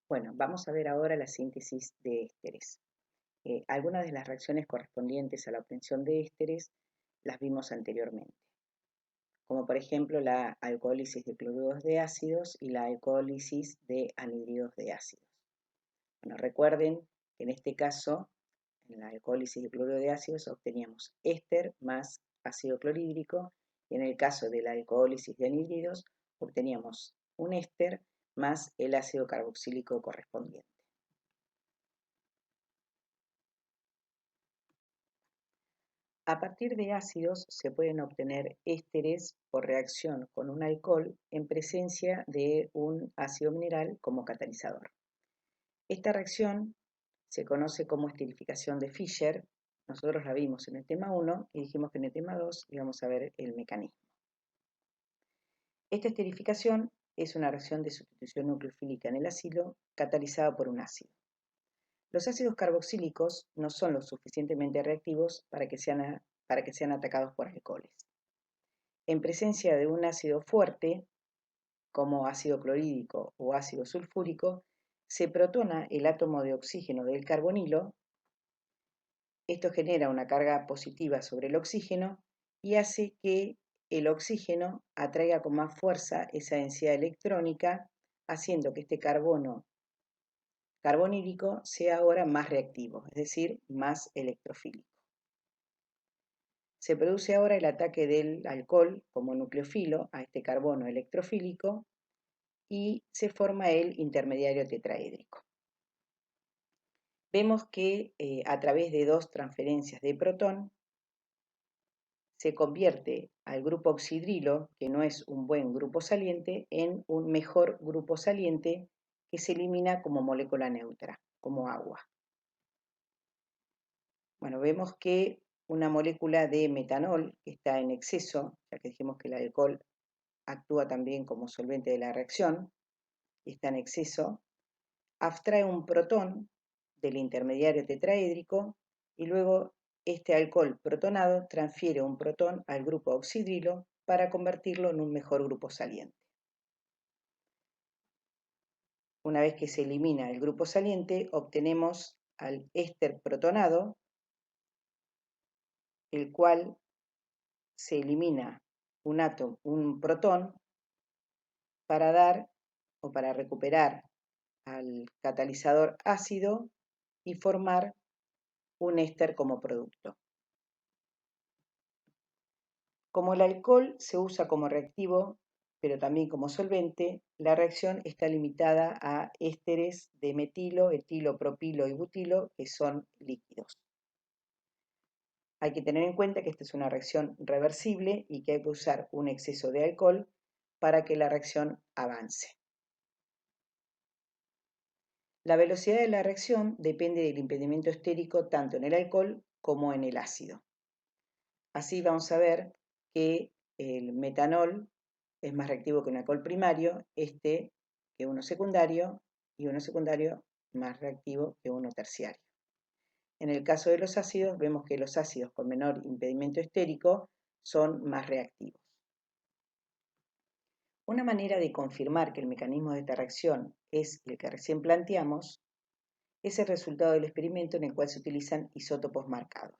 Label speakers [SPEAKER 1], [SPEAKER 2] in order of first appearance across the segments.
[SPEAKER 1] Bueno, vamos a ver ahora la síntesis de ésteres. Algunas de las reacciones correspondientes a la obtención de ésteres las vimos anteriormente, como por ejemplo la alcohólisis de cloruros de ácidos y la alcohólisis de anhídridos de ácidos. Bueno, recuerden que en este caso, en la alcohólisis de cloruro de ácidos obteníamos éster más ácido clorhídrico, y en el caso de la alcohólisis de anhídridos obteníamos un éster más el ácido carboxílico correspondiente. A partir de ácidos se pueden obtener ésteres por reacción con un alcohol en presencia de un ácido mineral como catalizador. Esta reacción se conoce como esterificación de Fischer. Nosotros la vimos en el tema 1 y dijimos que en el tema 2 íbamos a ver el mecanismo. Esta esterificación es una reacción de sustitución nucleofílica en el ácido catalizada por un ácido. Los ácidos carboxílicos no son lo suficientemente reactivos para que sean atacados por alcoholes. En presencia de un ácido fuerte, como ácido clorhídrico o ácido sulfúrico, se protona el átomo de oxígeno del carbonilo. Esto genera una carga positiva sobre el oxígeno y hace que el oxígeno atraiga con más fuerza esa densidad electrónica, haciendo que este carbono carbonílico sea ahora más reactivo, es decir, más electrofílico. Se produce ahora el ataque del alcohol como nucleófilo a este carbono electrofílico y se forma el intermediario tetraédrico. Vemos que a través de dos transferencias de protón se convierte al grupo oxidrilo, que no es un buen grupo saliente, en un mejor grupo saliente que se elimina como molécula neutra, como agua. Bueno, vemos que una molécula de metanol que está en exceso, ya que dijimos que el alcohol actúa también como solvente de la reacción, y está en exceso, abstrae un protón del intermediario tetraédrico y luego este alcohol protonado transfiere un protón al grupo oxidrilo para convertirlo en un mejor grupo saliente. Una vez que se elimina el grupo saliente, obtenemos al éster protonado, el cual se elimina un protón para dar o para recuperar al catalizador ácido y formar un éster como producto. Como el alcohol se usa como reactivo, pero también como solvente, la reacción está limitada a ésteres de metilo, etilo, propilo y butilo, que son líquidos. Hay que tener en cuenta que esta es una reacción reversible y que hay que usar un exceso de alcohol para que la reacción avance. La velocidad de la reacción depende del impedimento estérico tanto en el alcohol como en el ácido. Así vamos a ver que el metanol es más reactivo que un alcohol primario, que uno secundario, y uno secundario más reactivo que uno terciario. En el caso de los ácidos, vemos que los ácidos con menor impedimento estérico son más reactivos. Una manera de confirmar que el mecanismo de esta reacción es el que recién planteamos es el resultado del experimento en el cual se utilizan isótopos marcados.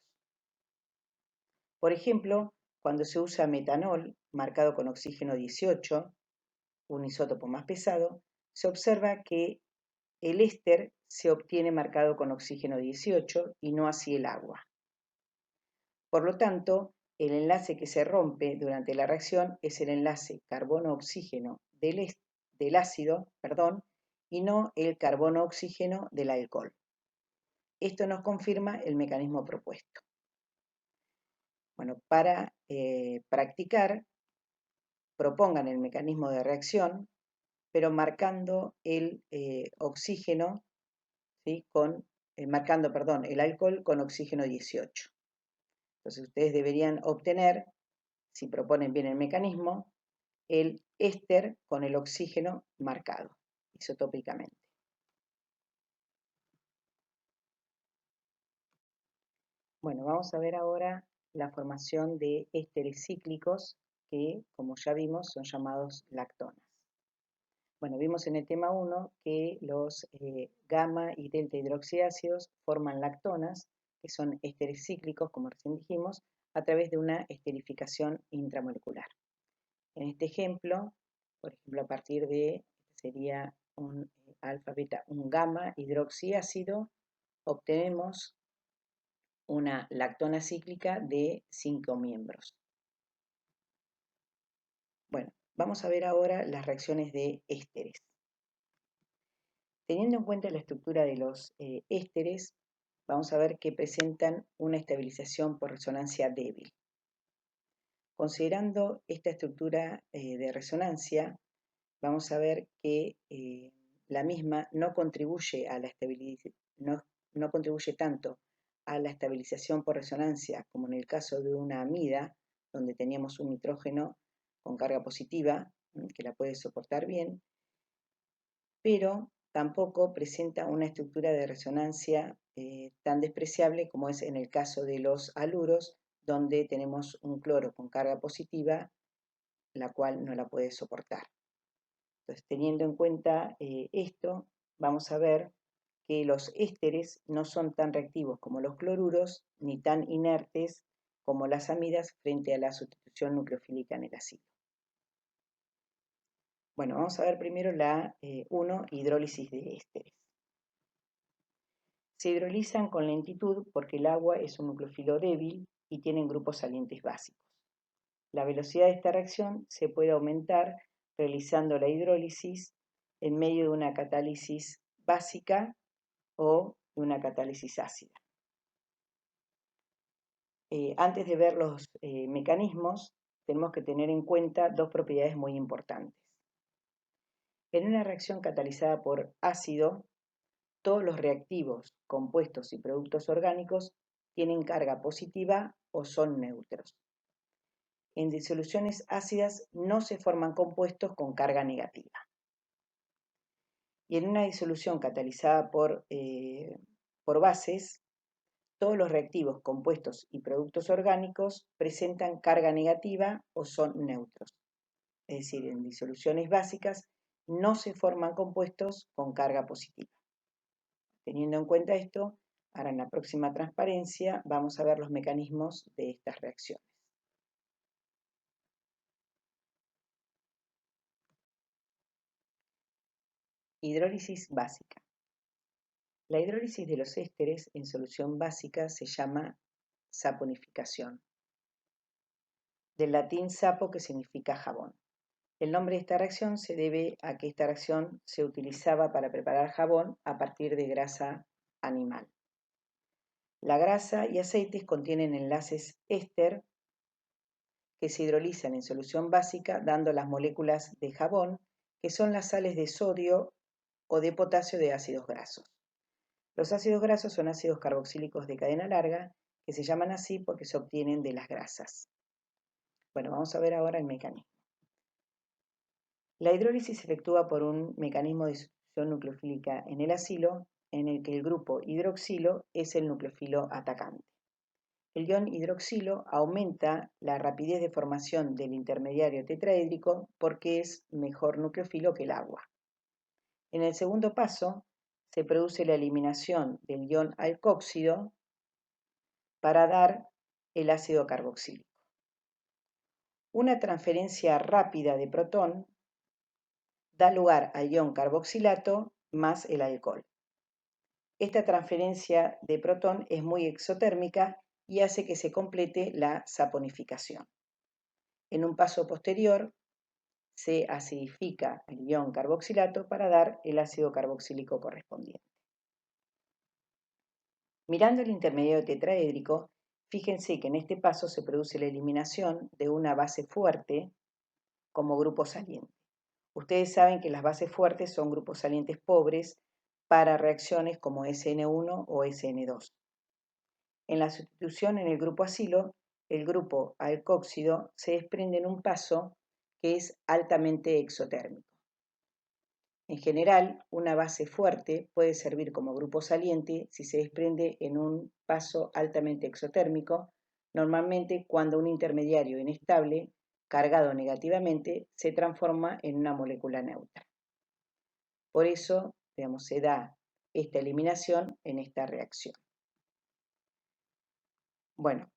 [SPEAKER 1] Por ejemplo, cuando se usa metanol marcado con oxígeno 18, un isótopo más pesado, se observa que el éster se obtiene marcado con oxígeno 18 y no así el agua. Por lo tanto, el enlace que se rompe durante la reacción es el enlace carbono-oxígeno del ácido, y no el carbono-oxígeno del alcohol. Esto nos confirma el mecanismo propuesto. Bueno, para practicar, propongan el mecanismo de reacción, pero marcando el oxígeno, ¿sí? Marcando el alcohol con oxígeno 18. Entonces ustedes deberían obtener, si proponen bien el mecanismo, el éster con el oxígeno marcado isotópicamente. Bueno, vamos a ver ahora la formación de ésteres cíclicos que, como ya vimos, son llamados lactonas. Bueno, vimos en el tema 1 que los gamma y delta hidroxiácidos forman lactonas, que son ésteres cíclicos, como recién dijimos, a través de una esterificación intramolecular. En este ejemplo, por ejemplo, a partir de, sería un alfa beta, un gamma hidroxiácido, obtenemos una lactona cíclica de 5 miembros. Bueno, vamos a ver ahora las reacciones de ésteres. Teniendo en cuenta la estructura de los ésteres, vamos a ver que presentan una estabilización por resonancia débil. Considerando esta estructura de resonancia, vamos a ver que la misma no contribuye a la no contribuye tanto a la estabilización por resonancia como en el caso de una amida, donde teníamos un nitrógeno con carga positiva, que la puede soportar bien, pero tampoco presenta una estructura de resonancia tan despreciable como es en el caso de los haluros, donde tenemos un cloro con carga positiva, la cual no la puede soportar. Entonces, teniendo en cuenta esto, vamos a ver que los ésteres no son tan reactivos como los cloruros, ni tan inertes como las amidas frente a la sustitución nucleofílica en el ácido. Bueno, vamos a ver primero la 1, hidrólisis de ésteres. Se hidrolizan con lentitud porque el agua es un nucleófilo débil y tienen grupos salientes básicos. La velocidad de esta reacción se puede aumentar realizando la hidrólisis en medio de una catálisis básica o de una catálisis ácida. Antes de ver los mecanismos, tenemos que tener en cuenta dos propiedades muy importantes. En una reacción catalizada por ácido, todos los reactivos, compuestos y productos orgánicos tienen carga positiva o son neutros. En disoluciones ácidas no se forman compuestos con carga negativa. Y en una disolución catalizada por bases, todos los reactivos, compuestos y productos orgánicos presentan carga negativa o son neutros. Es decir, en disoluciones básicas no se forman compuestos con carga positiva. Teniendo en cuenta esto, ahora en la próxima transparencia vamos a ver los mecanismos de estas reacciones. Hidrólisis básica. La hidrólisis de los ésteres en solución básica se llama saponificación, del latín sapo, que significa jabón. El nombre de esta reacción se debe a que esta reacción se utilizaba para preparar jabón a partir de grasa animal. La grasa y aceites contienen enlaces éster que se hidrolizan en solución básica dando las moléculas de jabón, que son las sales de sodio o de potasio de ácidos grasos. Los ácidos grasos son ácidos carboxílicos de cadena larga, que se llaman así porque se obtienen de las grasas. Bueno, vamos a ver ahora el mecanismo. La hidrólisis se efectúa por un mecanismo de sustitución nucleofílica en el acilo, en el que el grupo hidroxilo es el nucleófilo atacante. El ion hidroxilo aumenta la rapidez de formación del intermediario tetraédrico porque es mejor nucleófilo que el agua. En el segundo paso, se produce la eliminación del ion alcoxilo para dar el ácido carboxílico. Una transferencia rápida de protón da lugar al ion carboxilato más el alcohol. Esta transferencia de protón es muy exotérmica y hace que se complete la saponificación. En un paso posterior, se acidifica el ion carboxilato para dar el ácido carboxílico correspondiente. Mirando el intermediario tetraédrico, fíjense que en este paso se produce la eliminación de una base fuerte como grupo saliente. Ustedes saben que las bases fuertes son grupos salientes pobres para reacciones como SN1 o SN2. En la sustitución en el grupo acilo, el grupo alcóxido se desprende en un paso que es altamente exotérmico. En general, una base fuerte puede servir como grupo saliente si se desprende en un paso altamente exotérmico, normalmente cuando un intermediario inestable, cargado negativamente, se transforma en una molécula neutra. Por eso, digamos, se da esta eliminación en esta reacción. Bueno,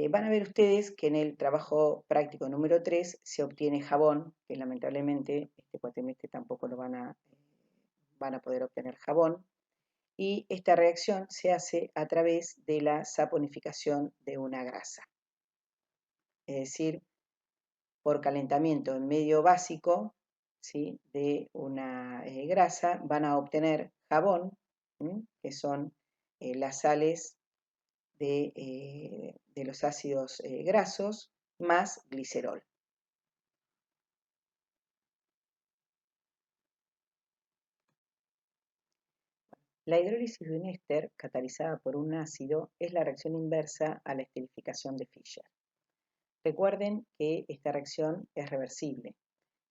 [SPEAKER 1] van a ver ustedes que en el trabajo práctico número 3 se obtiene jabón, que lamentablemente este cuatrimestre tampoco lo van a poder obtener jabón, y esta reacción se hace a través de la saponificación de una grasa. Es decir, por calentamiento en medio básico, ¿sí?, de una grasa, van a obtener jabón, ¿sí?, que son las sales de los ácidos grasos más glicerol. La hidrólisis de un éster catalizada por un ácido es la reacción inversa a la esterificación de Fischer. Recuerden que esta reacción es reversible.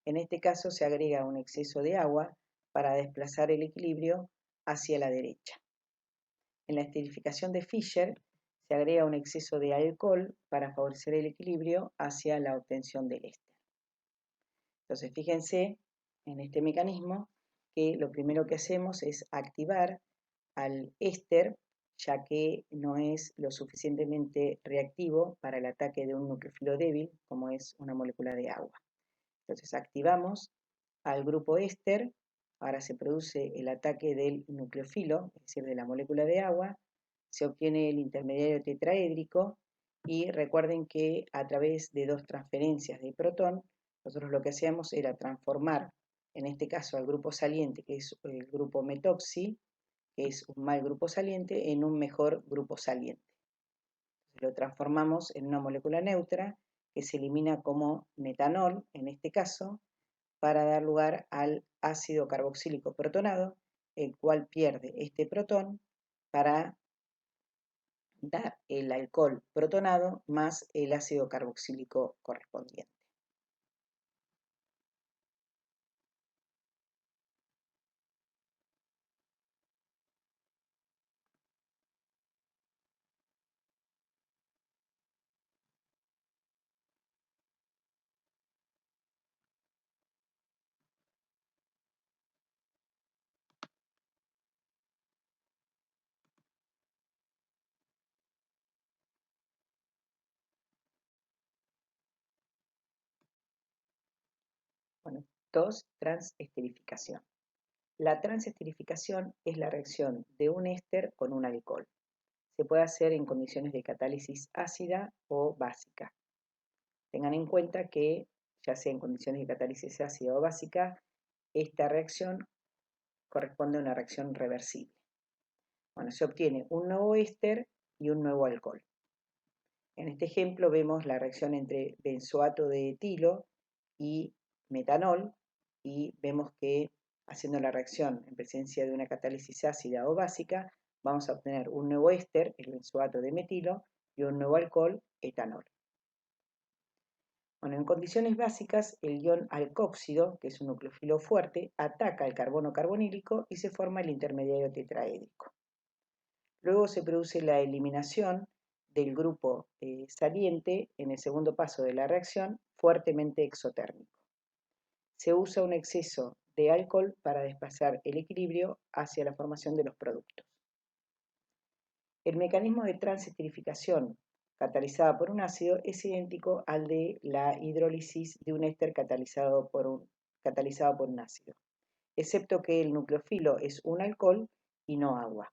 [SPEAKER 1] En este caso se agrega un exceso de agua para desplazar el equilibrio hacia la derecha. En la esterificación de Fischer se agrega un exceso de alcohol para favorecer el equilibrio hacia la obtención del éster. Entonces, fíjense en este mecanismo que lo primero que hacemos es activar al éster, ya que no es lo suficientemente reactivo para el ataque de un nucleófilo débil, como es una molécula de agua. Entonces, activamos al grupo éster, ahora se produce el ataque del nucleófilo, es decir, de la molécula de agua, se obtiene el intermediario tetraédrico y recuerden que a través de dos transferencias de protón, nosotros lo que hacíamos era transformar, en este caso al grupo saliente, que es el grupo metoxi, que es un mal grupo saliente, en un mejor grupo saliente. Lo transformamos en una molécula neutra que se elimina como metanol, en este caso, para dar lugar al ácido carboxílico protonado, el cual pierde este protón para dar el alcohol protonado más el ácido carboxílico correspondiente. Bueno, 2. Transesterificación. La transesterificación es la reacción de un éster con un alcohol. Se puede hacer en condiciones de catálisis ácida o básica. Tengan en cuenta que, ya sea en condiciones de catálisis ácida o básica, esta reacción corresponde a una reacción reversible. Bueno, se obtiene un nuevo éster y un nuevo alcohol. En este ejemplo vemos la reacción entre benzoato de etilo y metanol y vemos que haciendo la reacción en presencia de una catálisis ácida o básica vamos a obtener un nuevo éster, el benzoato de metilo, y un nuevo alcohol, etanol. Bueno, en condiciones básicas, el ion alcóxido, que es un nucleófilo fuerte, ataca el carbono carbonílico y se forma el intermediario tetraédrico. Luego se produce la eliminación del grupo saliente en el segundo paso de la reacción, fuertemente exotérmico. Se usa un exceso de alcohol para desplazar el equilibrio hacia la formación de los productos. El mecanismo de transesterificación catalizada por un ácido es idéntico al de la hidrólisis de un éster catalizado por un ácido, excepto que el nucleófilo es un alcohol y no agua.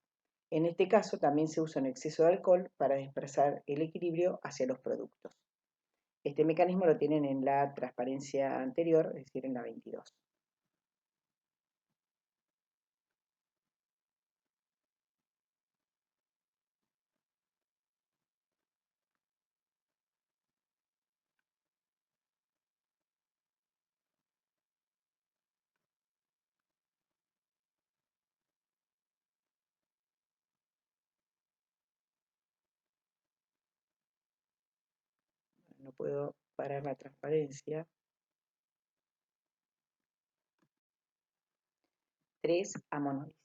[SPEAKER 1] En este caso también se usa un exceso de alcohol para desplazar el equilibrio hacia los productos. Este mecanismo lo tienen en la transparencia anterior, es decir, en la 22. No puedo parar la transparencia. 3. Amonólisis.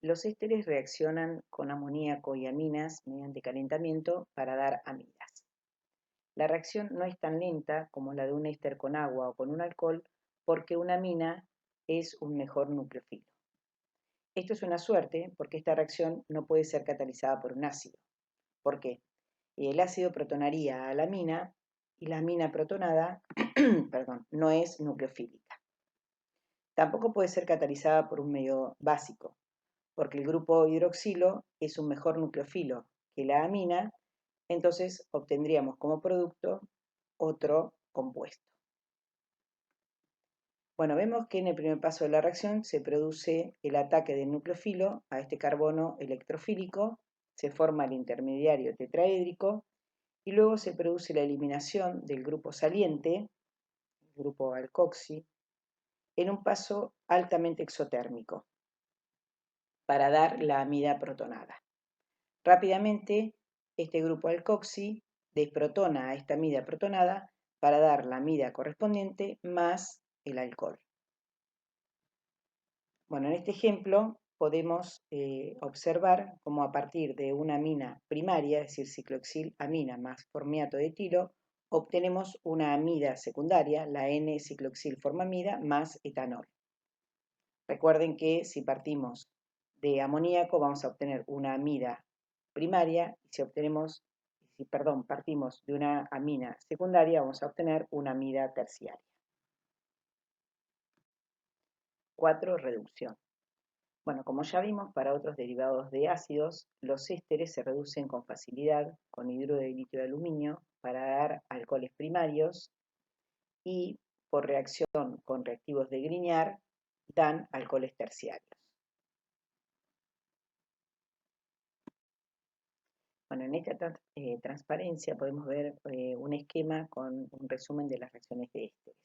[SPEAKER 1] Los ésteres reaccionan con amoníaco y aminas mediante calentamiento para dar amidas. La reacción no es tan lenta como la de un éster con agua o con un alcohol porque una amina es un mejor nucleófilo. Esto es una suerte porque esta reacción no puede ser catalizada por un ácido. ¿Por qué? El ácido protonaría a la amina y la amina protonada perdón, no es nucleofílica. Tampoco puede ser catalizada por un medio básico, porque el grupo hidroxilo es un mejor nucleófilo que la amina, entonces obtendríamos como producto otro compuesto. Bueno, vemos que en el primer paso de la reacción se produce el ataque del nucleófilo a este carbono electrofílico, se forma el intermediario tetraédrico y luego se produce la eliminación del grupo saliente, el grupo alcoxi, en un paso altamente exotérmico para dar la amida protonada. Rápidamente, este grupo alcoxi desprotona a esta amida protonada para dar la amida correspondiente más el alcohol. Bueno, en este ejemplo podemos observar cómo a partir de una amina primaria, es decir, cicloxilamina más formiato de etilo, obtenemos una amida secundaria, la N-cicloxilformamida, más etanol. Recuerden que si partimos de amoníaco vamos a obtener una amida primaria y si partimos de una amina secundaria vamos a obtener una amida terciaria. 4. Reducción. Bueno, como ya vimos, para otros derivados de ácidos, los ésteres se reducen con facilidad con hidruro de litio de aluminio para dar alcoholes primarios y por reacción con reactivos de Grignard dan alcoholes terciarios. Bueno, en esta transparencia podemos ver un esquema con un resumen de las reacciones de ésteres.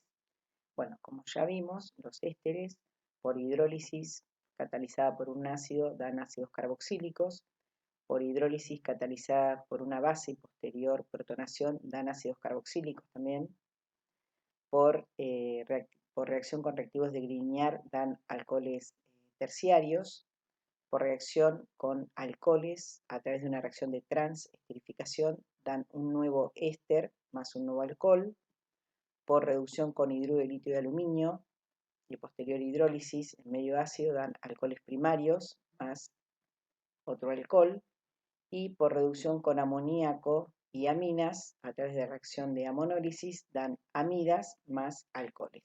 [SPEAKER 1] Bueno, como ya vimos, los ésteres por hidrólisis catalizada por un ácido dan ácidos carboxílicos, por hidrólisis catalizada por una base y posterior protonación dan ácidos carboxílicos también, por reacción con reactivos de Grignard dan alcoholes terciarios, por reacción con alcoholes a través de una reacción de transesterificación dan un nuevo éster más un nuevo alcohol, por reducción con hidruro de litio de aluminio y posterior hidrólisis en medio ácido dan alcoholes primarios más otro alcohol, y por reducción con amoníaco y aminas a través de reacción de amonólisis dan amidas más alcoholes.